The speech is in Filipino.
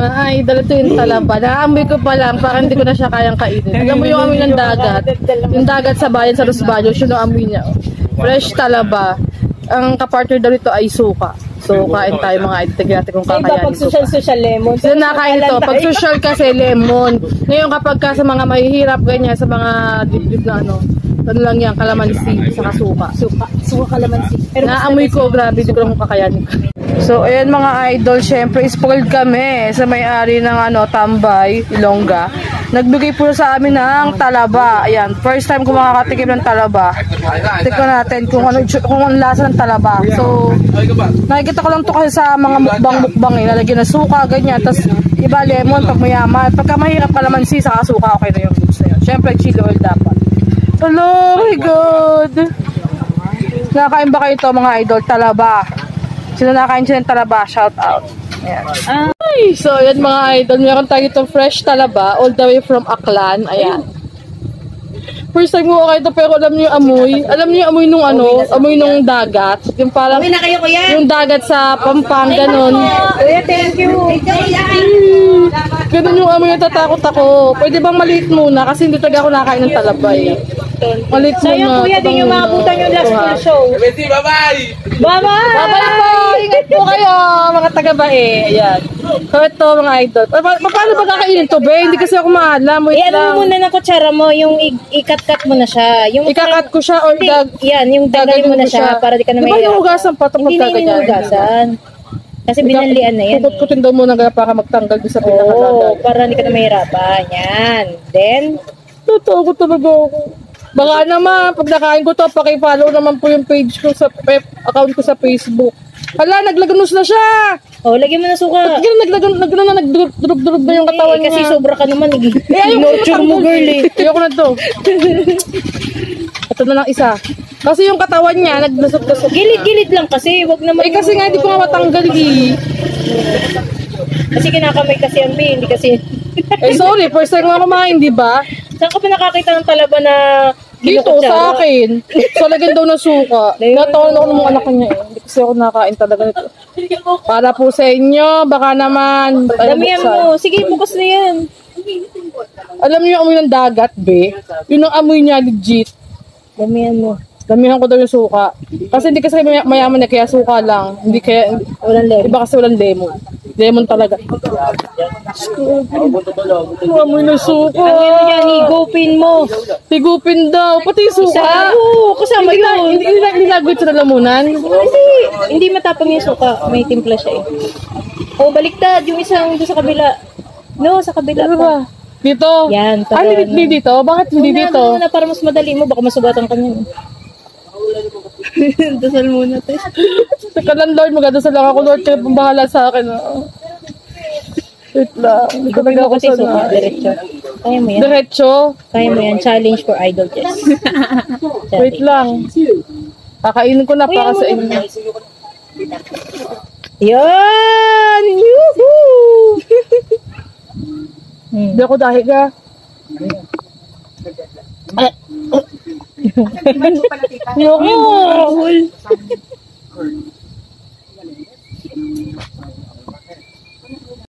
mga idol, ito yung talaba. Naamoy ko pa lang, parang hindi ko na siya kayang kainin. Alam mo yung amoy ng dagat. Yung dagat sa bayan sa Rosbaños, yun ang amoy niya. Fresh talaba. Ang kapartner daw ito ay suka. So, kain tayo mga idol. Tignan natin kung kakayanin pag social lemon. So, nakain ito. Pag social kasi lemon. Ngayon kapag ka sa mga mahihirap, ganyan, sa mga dip-dip na ano, ano lang yan, kalamansi, saka suka. Suka kalamansi. Naamoy ko, grabe, hindi ko lang kakayanin. So, ayan mga idol, syempre, spoiled kami sa may-ari ng ano, Tambay, Ilongga. Nagbigay po sa amin ng talaba. Ayan, first time ko makakatikim ng talaba. Tignan natin kung ano lasa ng talaba. So, nakikita ko lang to kasi sa mga mukbang eh. Lalagyan ng suka, ganyan. Tapos, iba lemon pag mayaman. Pagka mahirap kalamansi, saka suka, okay na yung goods na yun. Syempre, chili oil dapat. Hello, my God! Nakakain ba kayo ito mga idol? Talaba. Sino nakain siya ng talaba? Shout out. Ayan. Ay, so ayan mga idol. Meron tayo itong fresh talaba all the way from Aklan. Ayan. First time ko ito pero alam niyo yung amoy. Alam niyo yung amoy nung ano? Amoy nung dagat. Yung parang yung dagat sa Pampanga nun. Kuya, thank you. Ganun yung amoy yung tatakot ako. Pwede bang maliit muna? Kasi hindi talaga ako nakain ng talaba eh. Maliit muna. Sayang kuya, di nyo makabutan yung last full show. Bye-bye! Bye-bye! Bye-bye po! Ingat po kayo mga taga-bae. Ayan. So ito mga idol. Paano ba kakainin to, be? Hindi kasi ako maalam. Ano mo muna ng kutsara mo, yung ikat-cut mo na siya. Yung ikakat ko siya or yan, yung dagalin mo na siya para di ka na may mahirap. Diba yung hugasan pa itong hindi na hinugasan. Kasi binanlian na yan. Kukut-kutin daw muna para magtanggal doon sa pinakadagal. Oo, para hindi ka na mahirapan. Yan. Then, totoo ko talaga ako. Baka naman, pag nakain ko to, paki-follow naman po yung page ko sa account ko sa Facebook. Hala, naglaganos na siya! oh, lagyan mo na suka. Nagdurog-durog na yung katawan niya. Kasi sobra ka naman. Nurture mo, girl eh. Ayoko na to. Ito na lang isa. Kasi yung katawan niya, nagdusok-dusok. Gilid-gilid lang kasi, wag naman. Kasi nga, hindi ko nga matanggal eh. Kasi kinakamay kasi ang hindi kasi. Sorry, first time nga kumain, di ba? Saan ka pa nakakita ng talaba na dito sa akin. So, lagyan daw ng suka. Natawan ako ng mga anak niya eh. Hindi kasi ako nakain talaga nito. Para po sa inyo, baka naman. Damihan mo. Sige, bukas na yan. Alam niyo yung amoy ng dagat, be? Yun ang amoy niya, legit. Damihan mo. Damihan ko daw yung suka. Kasi hindi kasi mayaman na, kaya suka lang. Hindi kaya, walang lemon. Iba kasi walang lemon. Lemon talaga. Amoy ng suka. Ang yun yan, higupin mo. Higupin daw. Pati yung suka. Oo, kasama yun. Hindi nilagwit sa lalamunan. Hindi matapang yung suka. May timpla siya eh. Oh, baliktad. Yung isang doon sa kabila. No, sa kabila pa. Dito? Yan. Hindi dito? Bakit hindi dito? Para mas madali mo. Baka masugatan ka niyan. Dasal muna, te. Teka lang, Lord. Magdadasal lang ako, Lord. Kaya bahala sa akin. Wait lang. Hindi ko nag ako sa diretso. Kaya mo yan. Diretso? Kaya mo yan. Challenge for Idol Jess. Wait lang. Kakainin ko na para sa inyo. Yan! Yuhuu! Hindi ako dahil ka. Ayoko.